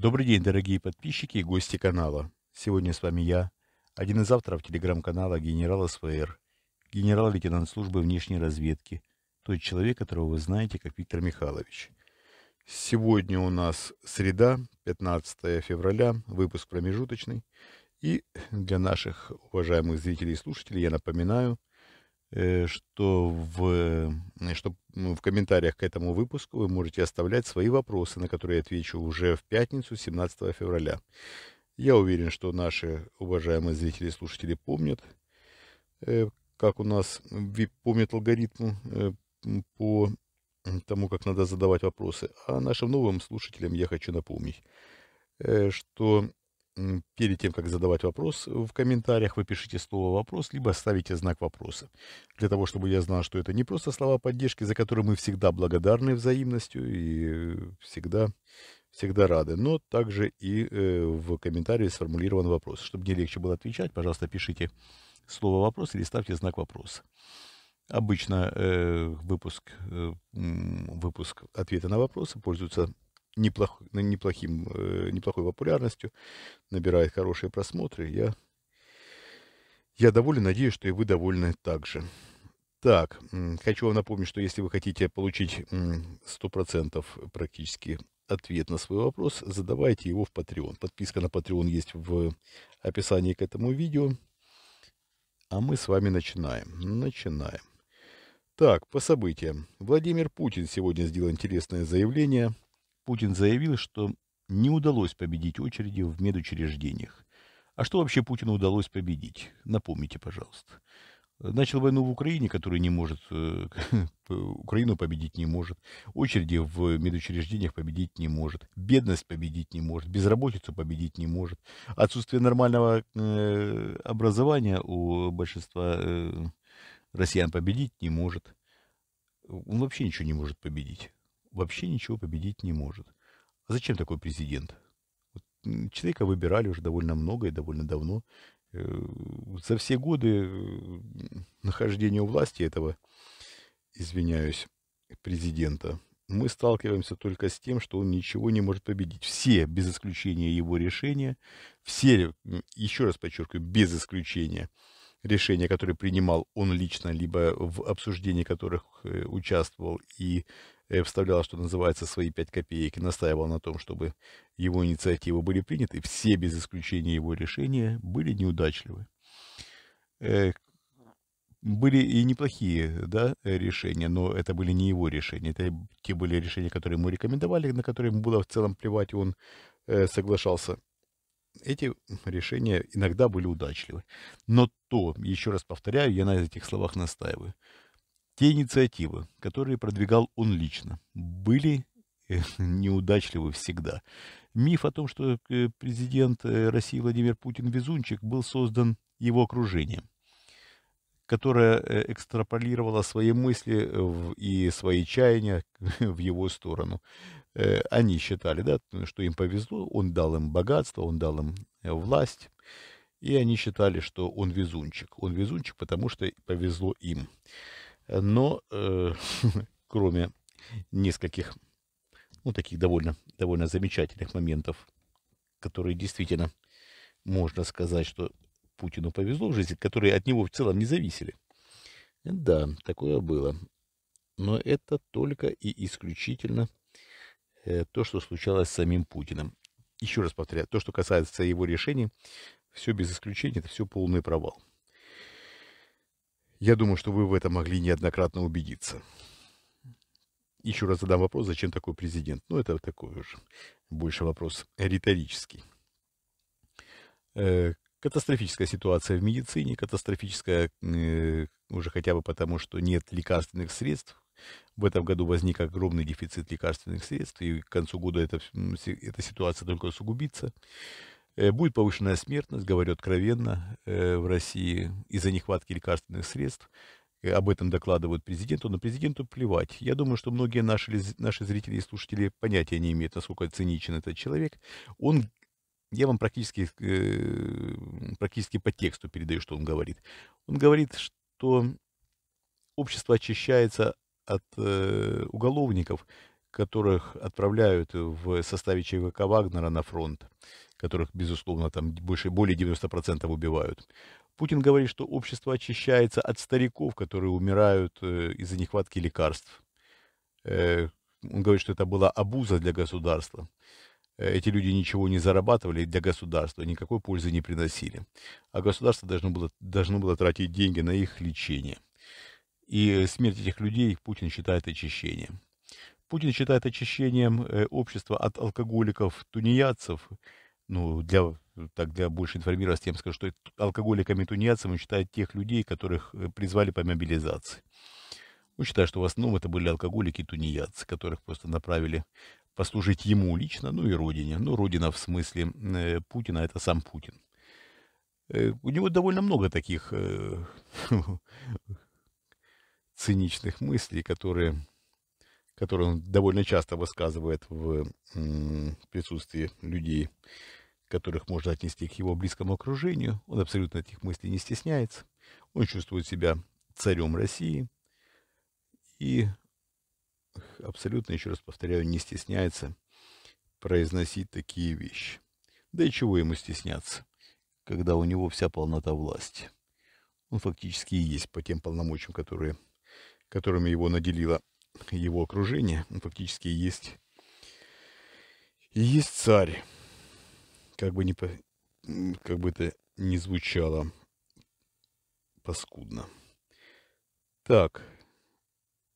Добрый день, дорогие подписчики и гости канала. Сегодня с вами я, один из авторов телеграм-канала генерал СВР, генерал-лейтенант службы внешней разведки, тот человек, которого вы знаете как Виктор Михайлович. Сегодня у нас среда, 15 февраля, выпуск промежуточный. И для наших уважаемых зрителей и слушателей я напоминаю, что в комментариях к этому выпуску вы можете оставлять свои вопросы, на которые я отвечу уже в пятницу, 17 февраля. Я уверен, что наши уважаемые зрители и слушатели помнят, э, как у нас помнят алгоритм по тому, как надо задавать вопросы. А нашим новым слушателям я хочу напомнить, что перед тем, как задавать вопрос в комментариях, вы пишите слово «вопрос», либо ставите знак вопроса. Для того, чтобы я знал, что это не просто слова поддержки, за которые мы всегда благодарны взаимностью и всегда рады, но также и в комментарии сформулирован вопрос. Чтобы мне легче было отвечать, пожалуйста, пишите слово «вопрос» или ставьте знак вопроса. Обычно выпуск ответа на вопросы пользуется неплохой популярностью, набирает хорошие просмотры. Я доволен, надеюсь, что и вы довольны также. Так, хочу вам напомнить, что если вы хотите получить 100% практически ответ на свой вопрос, задавайте его в Patreon. Подписка на Patreon есть в описании к этому видео. А мы с вами начинаем. Так, по событиям. Владимир Путин сегодня сделал интересное заявление. Путин заявил, что не удалось победить очереди в медучреждениях. А что вообще Путину удалось победить? Напомните, пожалуйста. Начал войну в Украине, которую не может, Украину победить не может. Очереди в медучреждениях победить не может. Бедность победить не может. Безработицу победить не может. Отсутствие нормального образования у большинства россиян победить не может. Он вообще ничего не может победить. Вообще ничего победить не может. А зачем такой президент? Человека выбирали уже довольно много и довольно давно. За все годы нахождения у власти этого, извиняюсь, президента, мы сталкиваемся только с тем, что он ничего не может победить. Все, без исключения его решения, все, еще раз подчеркиваю, без исключения решения, которые принимал он лично, либо в обсуждении которых участвовал и вставлял, что называется, свои 5 копеек и настаивал на том, чтобы его инициативы были приняты, все без исключения его решения были неудачливы. Э, Были и неплохие, да, решения, но это были не его решения. Это те были решения, которые ему рекомендовали, на которые ему было в целом плевать, и он соглашался. Эти решения иногда были удачливы. Но то, еще раз повторяю, я на этих словах настаиваю, те инициативы, которые продвигал он лично, были неудачливы всегда. Миф о том, что президент России Владимир Путин везунчик, был создан его окружением, которое экстраполировало свои мысли и свои чаяния в его сторону. Они считали, да, что им повезло, он дал им богатство, он дал им власть, и они считали, что он везунчик. Он везунчик, потому что повезло им. Но кроме нескольких, ну, таких довольно замечательных моментов, которые действительно можно сказать, что Путину повезло в жизни, которые от него в целом не зависели. Да, такое было. Но это только и исключительно то, что случалось с самим Путиным. Еще раз повторяю, то, что касается его решений, все без исключения, это все полный провал. Я думаю, что вы в этом могли неоднократно убедиться. Еще раз задам вопрос, зачем такой президент? Ну, это такой уже больше вопрос риторический. Катастрофическая ситуация в медицине, катастрофическая уже хотя бы потому, что нет лекарственных средств. В этом году возник огромный дефицит лекарственных средств, и к концу года эта ситуация только усугубится. Будет повышенная смертность, говорю откровенно, в России из-за нехватки лекарственных средств. Об этом докладывают президенту, но президенту плевать. Я думаю, что многие наши зрители и слушатели понятия не имеют, насколько циничен этот человек. Я вам практически по тексту передаю, что он говорит. Он говорит, что общество очищается от уголовников, которых отправляют в составе ЧВК Вагнера на фронт, которых, безусловно, там более 90% убивают. Путин говорит, что общество очищается от стариков, которые умирают из-за нехватки лекарств. Э, Он говорит, что это была обуза для государства. Эти люди ничего не зарабатывали для государства, никакой пользы не приносили. А государство должно было тратить деньги на их лечение. И смерть этих людей Путин считает очищением. Путин считает очищением общества от алкоголиков, тунеядцев. Ну, для большей информированности я вам скажу, что алкоголиками и тунеядцами он считает тех людей, которых призвали по мобилизации. Он считает, что в основном это были алкоголики и тунеядцы, которых просто направили послужить ему лично, ну и родине. Ну, родина в смысле Путина — это сам Путин. У него довольно много таких циничных мыслей, которые он довольно часто высказывает в присутствии людей, которых можно отнести к его близкому окружению. Он абсолютно этих мыслей не стесняется. Он чувствует себя царем России и абсолютно, еще раз повторяю, не стесняется произносить такие вещи. Да и чего ему стесняться, когда у него вся полнота власти. Он фактически и есть по тем полномочиям, которыми его наделило его окружение. Он фактически и есть царь. Как бы это ни звучало паскудно. Так,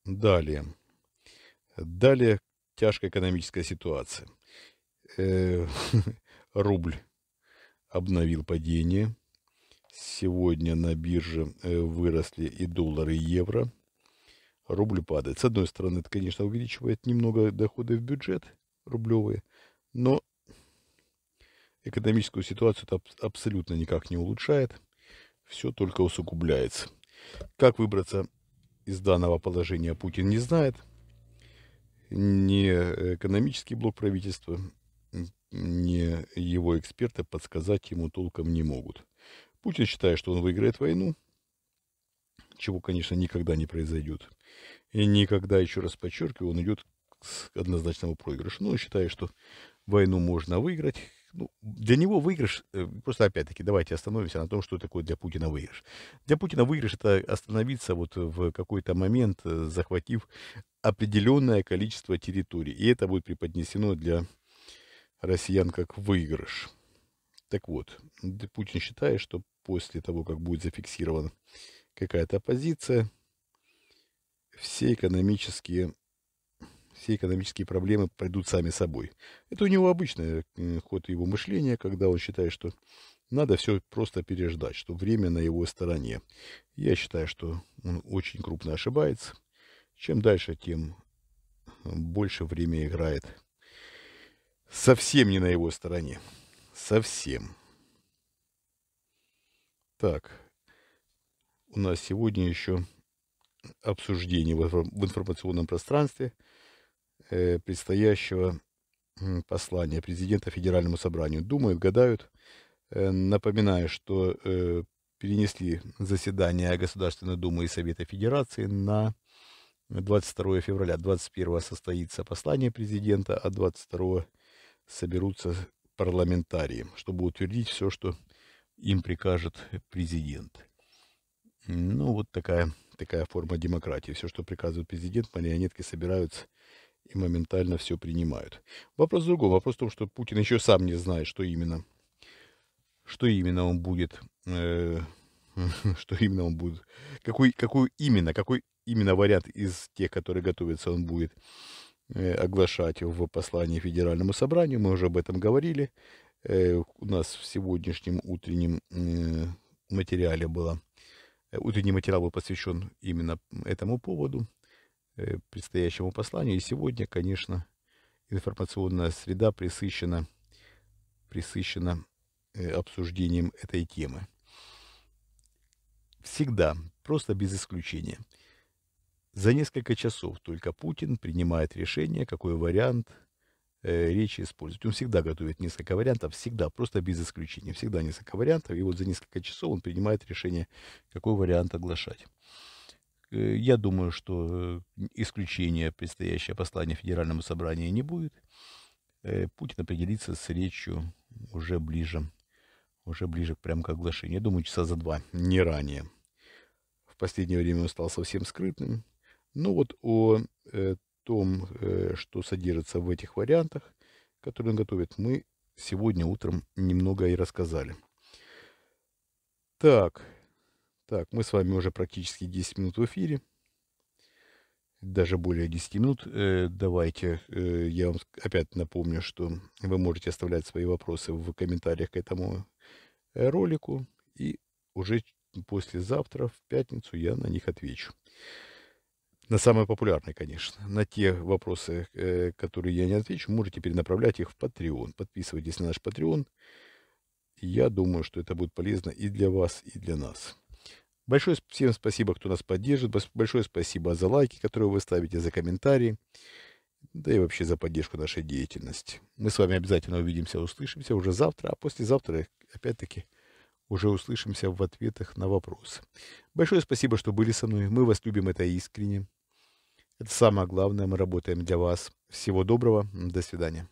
далее. Далее тяжкая экономическая ситуация. Рубль обновил падение. Сегодня на бирже выросли и доллары, и евро. Рубль падает. С одной стороны, это, конечно, увеличивает немного доходы в бюджет рублевые, но экономическую ситуацию это абсолютно никак не улучшает. Все только усугубляется. Как выбраться из данного положения, Путин не знает. Ни экономический блок правительства, ни его эксперты подсказать ему толком не могут. Путин считает, что он выиграет войну, чего, конечно, никогда не произойдет. И никогда, еще раз подчеркиваю, он идет к однозначному проигрышу. Но он считает, что войну можно выиграть. Ну, для него выигрыш, просто опять-таки, давайте остановимся на том, что такое для Путина выигрыш. Для Путина выигрыш — это остановиться вот в какой-то момент, захватив определенное количество территорий. И это будет преподнесено для россиян как выигрыш. Так вот, Путин считает, что после того, как будет зафиксирована какая-то позиция, все экономические проблемы пройдут сами собой. Это у него обычный ход его мышления, когда он считает, что надо все просто переждать, что время на его стороне. Я считаю, что он очень крупно ошибается. Чем дальше, тем больше время играет совсем не на его стороне. Совсем. Так, у нас сегодня еще обсуждение в информационном пространстве предстоящего послания президента Федеральному собранию. Думают, гадают. Напоминаю, что перенесли заседание Государственной Думы и Совета Федерации на 22 февраля. 21 состоится послание президента, а 22 соберутся парламентарии, чтобы утвердить все, что им прикажет президент. Ну, вот такая форма демократии. Все, что приказывает президент, марионетки собираются и моментально все принимают. Вопрос в другом. Вопрос в том, что Путин еще сам не знает, что именно он будет, какой именно вариант из тех, которые готовятся, он будет оглашать в послании Федеральному собранию. Мы уже об этом говорили. У нас в сегодняшнем утреннем материале утренний материал был посвящен именно этому поводу, предстоящему посланию. И сегодня, конечно, информационная среда пресыщена обсуждением этой темы. Всегда, просто без исключения. За несколько часов только Путин принимает решение, какой вариант речи использовать. Он всегда готовит несколько вариантов, всегда, просто без исключения. Всегда несколько вариантов, и вот за несколько часов он принимает решение, какой вариант оглашать. Я думаю, что исключения предстоящее послание Федеральному собранию не будет. Путин определится с речью уже ближе, уже ближе прям к оглашению. Я думаю, часа за два, не ранее. В последнее время он стал совсем скрытным. Но вот о том, что содержится в этих вариантах, которые он готовит, мы сегодня утром немного и рассказали. Так, так, мы с вами уже практически 10 минут в эфире. Даже более 10 минут. Давайте я вам опять напомню, что вы можете оставлять свои вопросы в комментариях к этому ролику. И уже послезавтра, в пятницу, я на них отвечу. На самые популярные, конечно. На те вопросы, которые я не отвечу, можете перенаправлять их в Patreon. Подписывайтесь на наш Patreon. Я думаю, что это будет полезно и для вас, и для нас. Большое всем спасибо, кто нас поддерживает. Большое спасибо за лайки, которые вы ставите, за комментарии. Да и вообще за поддержку нашей деятельности. Мы с вами обязательно увидимся, услышимся уже завтра, а послезавтра, опять-таки, уже услышимся в ответах на вопросы. Большое спасибо, что были со мной. Мы вас любим, это искренне. Это самое главное. Мы работаем для вас. Всего доброго. До свидания.